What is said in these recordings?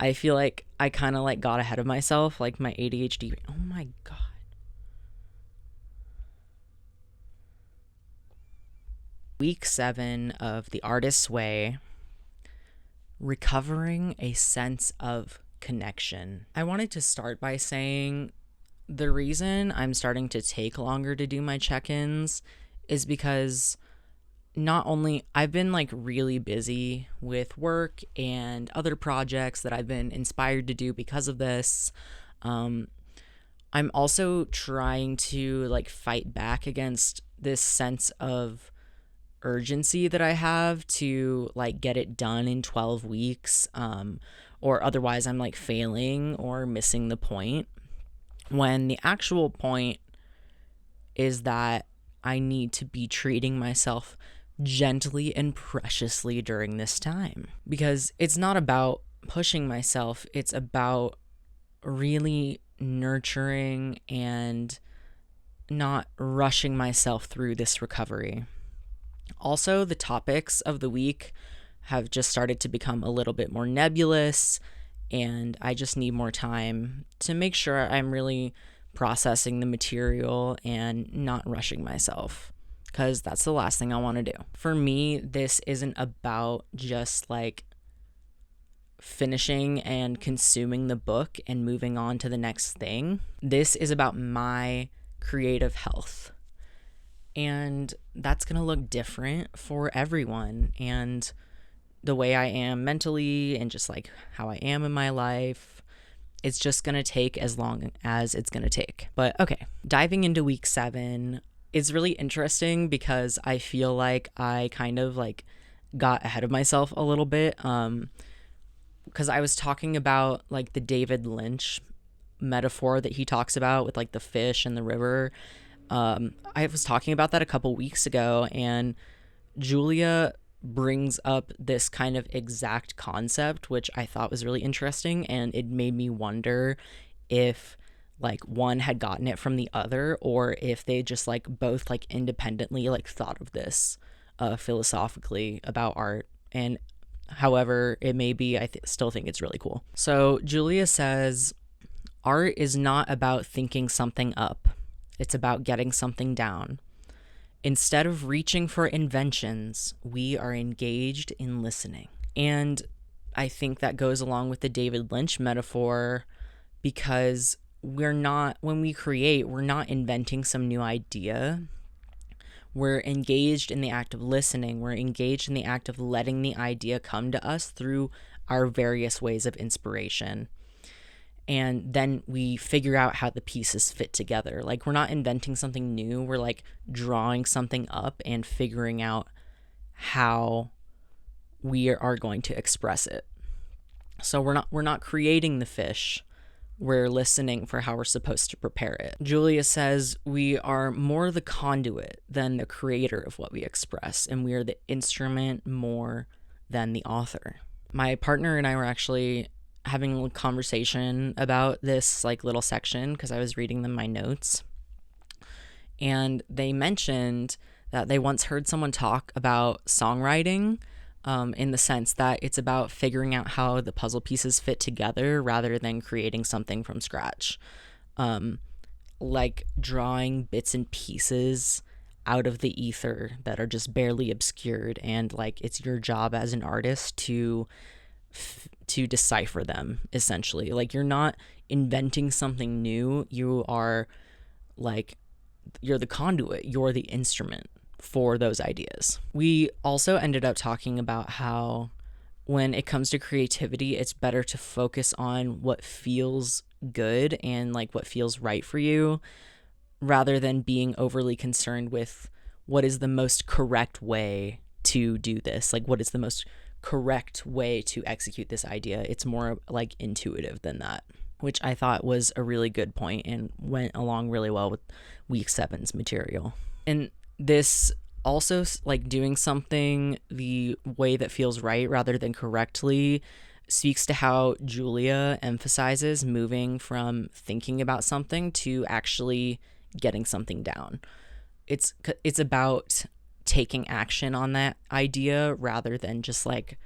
I feel like I kind of like got ahead of myself, like my ADHD. Oh my God. Week 7 of The Artist's Way, recovering a sense of connection. I wanted to start by saying the reason I'm starting to take longer to do my check-ins is because not only I've been like really busy with work and other projects that I've been inspired to do because of this. I'm also trying to like fight back against this sense of urgency that I have to like get it done in 12 weeks, or otherwise I'm like failing or missing the point, when the actual point is that I need to be treating myself gently and preciously during this time, because it's not about pushing myself, it's about really nurturing and not rushing myself through this recovery. Also, the topics of the week have just started to become a little bit more nebulous, and I just need more time to make sure I'm really processing the material and not rushing myself, because that's the last thing I want to do. For me, this isn't about just like finishing and consuming the book and moving on to the next thing. This is about my creative health. And that's going to look different for everyone. And the way I am mentally and just like how I am in my life, it's just going to take as long as it's going to take. But okay, diving into week 7 is really interesting because I feel like I kind of like got ahead of myself a little bit. Because I was talking about like the David Lynch metaphor that he talks about with like the fish and the river. I was talking about that a couple weeks ago, and Julia brings up this kind of exact concept, which I thought was really interesting, and it made me wonder if like one had gotten it from the other, or if they just like both like independently like thought of this philosophically about art. And however it may be, I still think it's really cool. So Julia says, art is not about thinking something up. It's about getting something down. Instead of reaching for inventions, we are engaged in listening. And I think that goes along with the David Lynch metaphor, because when we create, we're not inventing some new idea. We're engaged in the act of listening. We're engaged in the act of letting the idea come to us through our various ways of inspiration. And then we figure out how the pieces fit together. Like, we're not inventing something new. We're like drawing something up and figuring out how we are going to express it. So we're not creating the fish. We're listening for how we're supposed to prepare it. Julia says we are more the conduit than the creator of what we express, and we are the instrument more than the author. My partner and I were actually having a conversation about this like little section because I was reading them my notes, and they mentioned that they once heard someone talk about songwriting, in the sense that it's about figuring out how the puzzle pieces fit together rather than creating something from scratch, like drawing bits and pieces out of the ether that are just barely obscured, and like it's your job as an artist to decipher them, essentially. Like, you're not inventing something new, you're the conduit, you're the instrument for those ideas. We also ended up talking about how when it comes to creativity, it's better to focus on what feels good and like what feels right for you, rather than being overly concerned with what is the most correct way to do this, like what is the most correct way to execute this idea. It's more like intuitive than that, which I thought was a really good point and went along really well with week 7's material. And this also, like, doing something the way that feels right rather than correctly, speaks to how Julia emphasizes moving from thinking about something to actually getting something down. It's about taking action on that idea rather than just like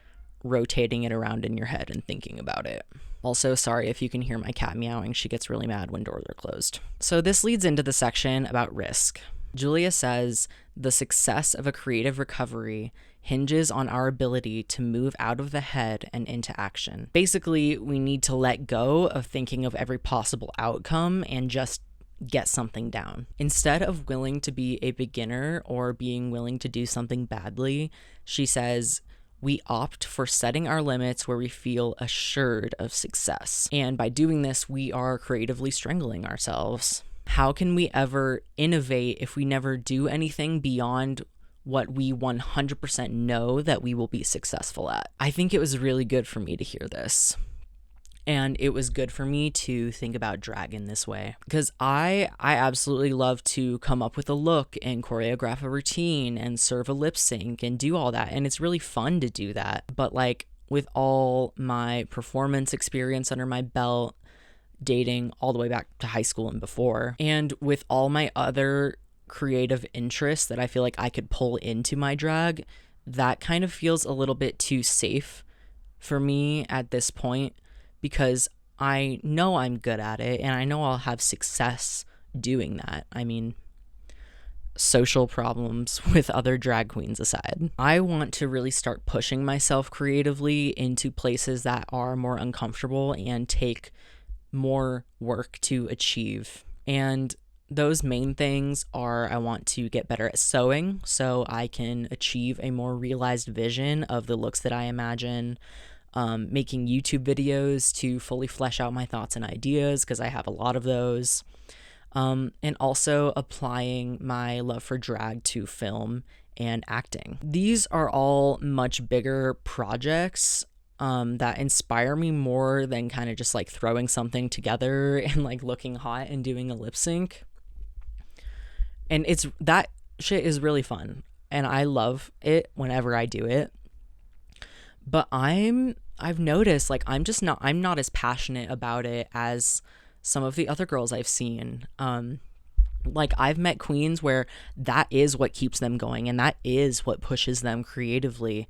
rotating it around in your head and thinking about it. Also, sorry if you can hear my cat meowing. She gets really mad when doors are closed. So this leads into the section about risk. Julia says, the success of a creative recovery hinges on our ability to move out of the head and into action. Basically, we need to let go of thinking of every possible outcome and just get something down. Instead of willing to be a beginner or being willing to do something badly, she says, we opt for setting our limits where we feel assured of success. And by doing this, we are creatively strangling ourselves. How can we ever innovate if we never do anything beyond what we 100% know that we will be successful at? I think it was really good for me to hear this. And it was good for me to think about drag in this way, because I absolutely love to come up with a look and choreograph a routine and serve a lip sync and do all that. And it's really fun to do that. But like with all my performance experience under my belt, dating all the way back to high school and before, and with all my other creative interests that I feel like I could pull into my drag, that kind of feels a little bit too safe for me at this point, because I know I'm good at it and I know I'll have success doing that. I mean, social problems with other drag queens aside, I want to really start pushing myself creatively into places that are more uncomfortable and take more work to achieve. And those main things are, I want to get better at sewing so I can achieve a more realized vision of the looks that I imagine. Making YouTube videos to fully flesh out my thoughts and ideas, because I have a lot of those. And also applying my love for drag to film and acting. These are all much bigger projects that inspire me more than kind of just like throwing something together and like looking hot and doing a lip sync. And that shit is really fun and I love it whenever I do it. But I've noticed like I'm not as passionate about it as some of the other girls I've seen. Like I've met queens where that is what keeps them going and that is what pushes them creatively.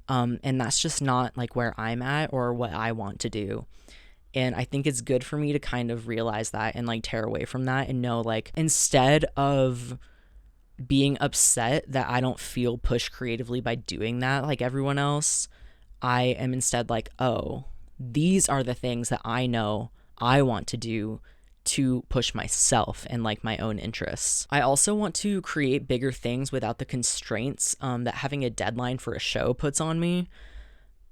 And that's just not like where I'm at or what I want to do. And I think it's good for me to kind of realize that and like tear away from that and know like instead of being upset that I don't feel pushed creatively by doing that like everyone else, I am instead like, oh, these are the things that I know I want to do to push myself and like my own interests. I also want to create bigger things without the constraints that having a deadline for a show puts on me.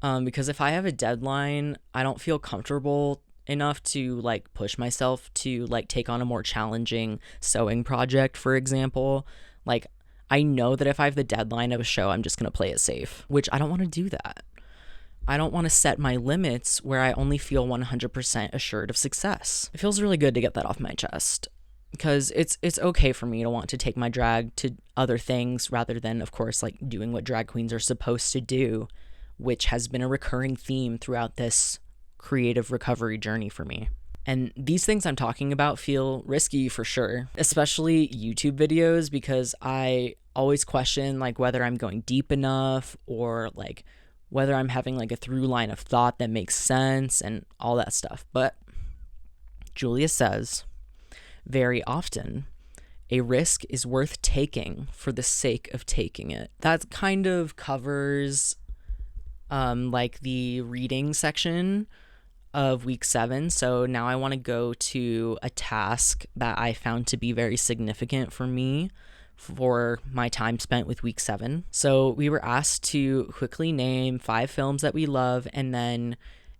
Because if I have a deadline, I don't feel comfortable enough to like push myself to like take on a more challenging sewing project, for example. Like I know that if I have the deadline of a show, I'm just going to play it safe, which I don't want to do that. I don't want to set my limits where I only feel 100% assured of success. It feels really good to get that off my chest, because it's okay for me to want to take my drag to other things rather than, of course, like doing what drag queens are supposed to do, which has been a recurring theme throughout this creative recovery journey for me. And these things I'm talking about feel risky for sure, especially YouTube videos, because I always question like whether I'm going deep enough or like whether I'm having like a through line of thought that makes sense and all that stuff. But Julia says, very often, a risk is worth taking for the sake of taking it. That kind of covers like the reading section of week 7. So now I want to go to a task that I found to be very significant for me for my time spent with week 7. So we were asked to quickly name 5 films that we love and then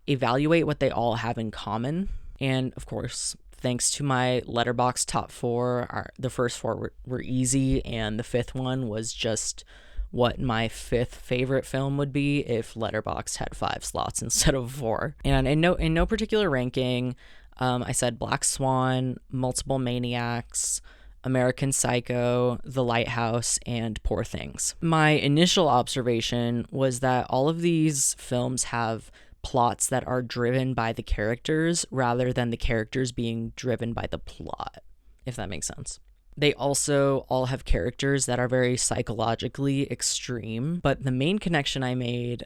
evaluate what they all have in common. And of course, thanks to my Letterboxd top 4, the first 4 were easy, and the 5th one was just what my 5th favorite film would be if Letterboxd had 5 slots instead of 4. And in no particular ranking, I said Black Swan, Multiple Maniacs, American Psycho, The Lighthouse, and Poor Things. My initial observation was that all of these films have plots that are driven by the characters rather than the characters being driven by the plot, if that makes sense. They also all have characters that are very psychologically extreme, but the main connection I made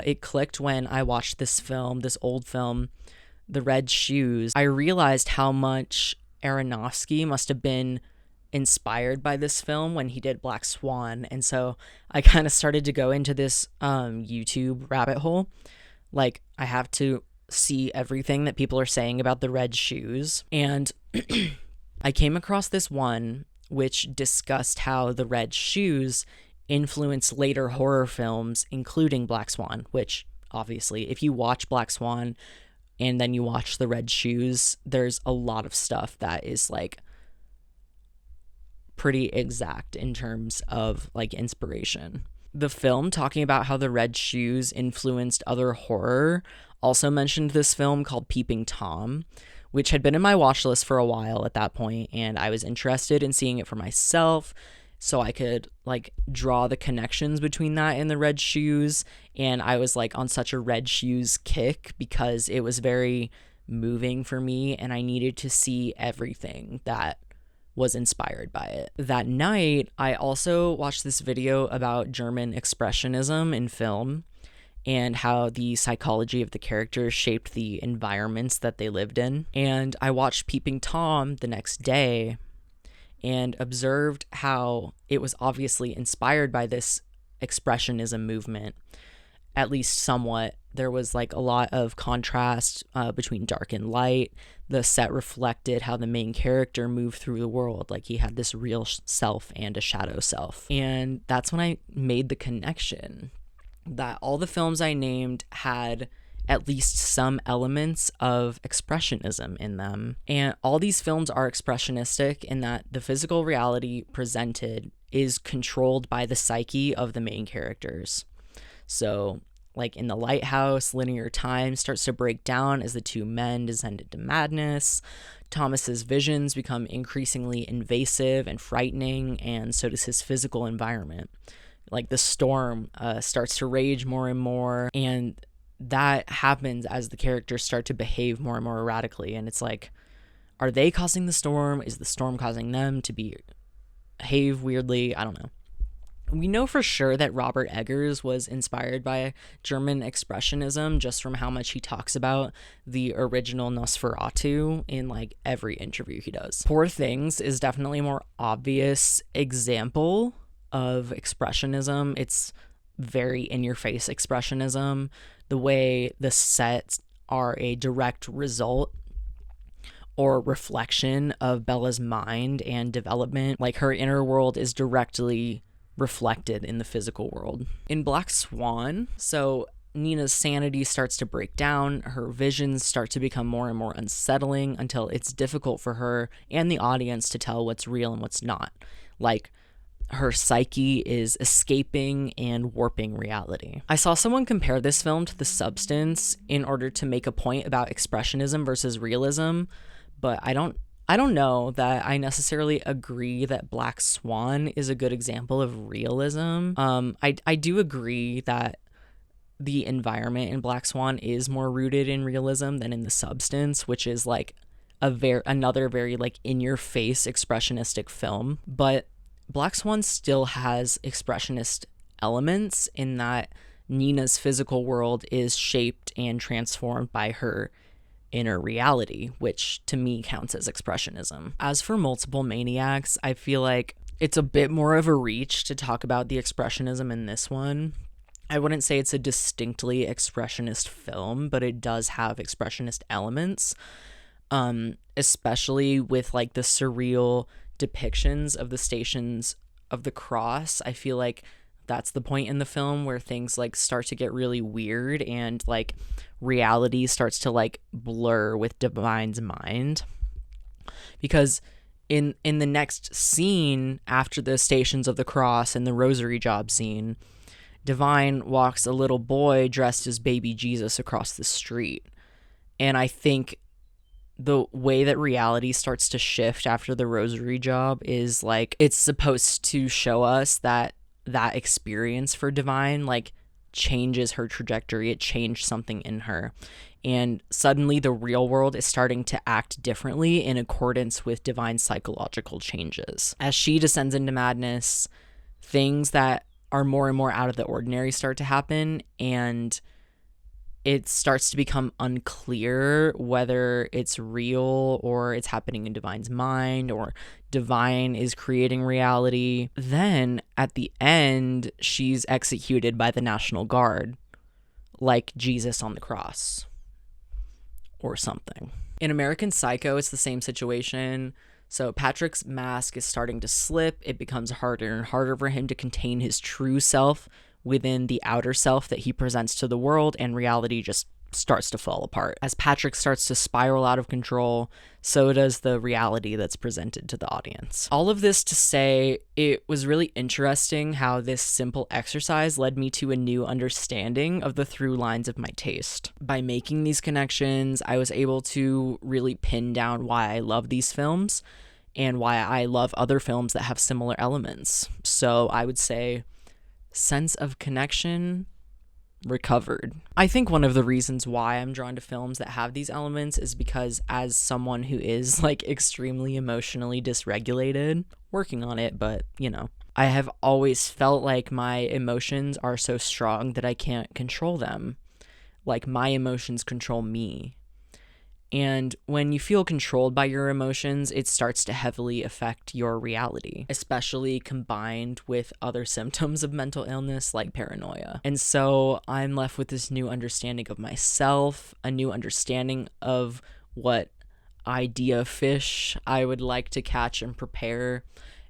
it clicked when I watched this old film, The Red Shoes. I realized how much Aronofsky must have been inspired by this film when he did Black Swan. And so I kind of started to go into this YouTube rabbit hole. Like, I have to see everything that people are saying about The Red Shoes. And I came across this one which discussed how The Red Shoes influenced later horror films, including Black Swan, which obviously, if you watch Black Swan and then you watch The Red Shoes, there's a lot of stuff that is like pretty exact in terms of like inspiration. The film, talking about how The Red Shoes influenced other horror, also mentioned this film called Peeping Tom, which had been in my watch list for a while at that point, and I was interested in seeing it for myself so I could like draw the connections between that and The Red Shoes. And I was like on such a Red Shoes kick because it was very moving for me and I needed to see everything that was inspired by it. That night, I also watched this video about German expressionism in film and how the psychology of the characters shaped the environments that they lived in. And I watched Peeping Tom the next day and observed how it was obviously inspired by this expressionism movement, at least somewhat. There was like a lot of contrast between dark and light. The set reflected how the main character moved through the world. Like he had this real self and a shadow self. And that's when I made the connection that all the films I named had at least some elements of expressionism in them. And all these films are expressionistic in that the physical reality presented is controlled by the psyche of the main characters. So, like in The Lighthouse, linear time starts to break down as the two men descend into madness. Thomas's visions become increasingly invasive and frightening, and so does his physical environment. Like the storm starts to rage more and more, and that happens as the characters start to behave more and more erratically. And it's like, are they causing the storm? Is the storm causing them to behave weirdly? I don't know. We know for sure that Robert Eggers was inspired by German expressionism just from how much he talks about the original Nosferatu in like every interview he does. Poor Things is definitely a more obvious example of expressionism. It's very in-your-face expressionism. The way the sets are a direct result or reflection of Bella's mind and development. Like her inner world is directly reflected in the physical world. In Black Swan, so Nina's sanity starts to break down, her visions start to become more and more unsettling until it's difficult for her and the audience to tell what's real and what's not. Like, her psyche is escaping and warping reality. I saw someone compare this film to The Substance in order to make a point about expressionism versus realism, but I don't know that I necessarily agree that Black Swan is a good example of realism. I do agree that the environment in Black Swan is more rooted in realism than in The Substance, which is like another very like in-your-face expressionistic film. But Black Swan still has expressionist elements in that Nina's physical world is shaped and transformed by her inner reality, which to me counts as expressionism. As for Multiple Maniacs, I feel like it's a bit more of a reach to talk about the expressionism in this one. I wouldn't say it's a distinctly expressionist film, but it does have expressionist elements, especially with like the surreal depictions of the Stations of the Cross. I feel like that's the point in the film where things like start to get really weird and like reality starts to like blur with Divine's mind, because in the next scene after the Stations of the Cross and the rosary job scene, Divine walks a little boy dressed as baby Jesus across the street. And I think the way that reality starts to shift after the rosary job is like it's supposed to show us that experience for Divine like changes her trajectory. It changed something in her, and suddenly the real world is starting to act differently in accordance with Divine's psychological changes. As she descends into madness, things that are more and more out of the ordinary start to happen, and it starts to become unclear whether it's real or it's happening in Divine's mind or Divine is creating reality. Then at the end, she's executed by the National Guard, like Jesus on the cross or something. In American Psycho, it's the same situation. So Patrick's mask is starting to slip. It becomes harder and harder for him to contain his true self within the outer self that he presents to the world, and reality just starts to fall apart. As Patrick starts to spiral out of control, so does the reality that's presented to the audience. All of this to say, it was really interesting how this simple exercise led me to a new understanding of the through lines of my taste. By making these connections, I was able to really pin down why I love these films and why I love other films that have similar elements. So I would say sense of connection recovered. I think one of the reasons why I'm drawn to films that have these elements is because as someone who is like extremely emotionally dysregulated, working on it, but I have always felt like my emotions are so strong that I can't control them. Like my emotions control me. And when you feel controlled by your emotions, it starts to heavily affect your reality, especially combined with other symptoms of mental illness like paranoia. And so I'm left with this new understanding of myself, a new understanding of what idea fish I would like to catch and prepare.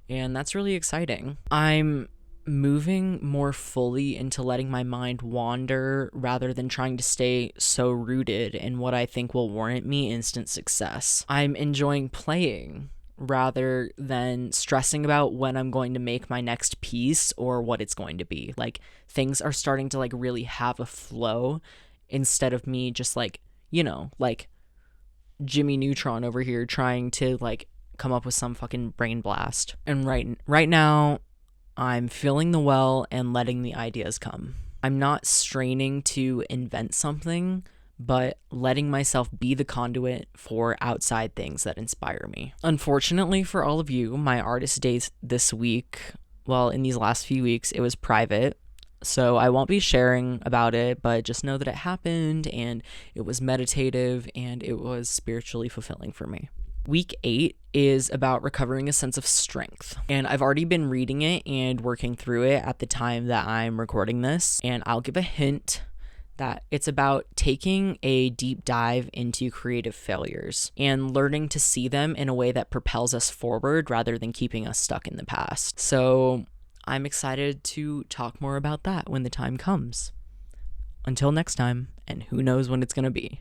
And that's really exciting. I'm moving more fully into letting my mind wander rather than trying to stay so rooted in what I think will warrant me instant success. I'm enjoying playing rather than stressing about when I'm going to make my next piece or what it's going to be. Like things are starting to like really have a flow instead of me just like Jimmy Neutron over here trying to like come up with some fucking brain blast. And right now I'm filling the well and letting the ideas come. I'm not straining to invent something, but letting myself be the conduit for outside things that inspire me. Unfortunately for all of you, my artist days this week, well, in these last few weeks, it was private. So I won't be sharing about it, but just know that it happened and it was meditative and it was spiritually fulfilling for me. Week 8 is about recovering a sense of strength, and I've already been reading it and working through it at the time that I'm recording this, and I'll give a hint that it's about taking a deep dive into creative failures and learning to see them in a way that propels us forward rather than keeping us stuck in the past. So I'm excited to talk more about that when the time comes. Until next time, and who knows when it's going to be.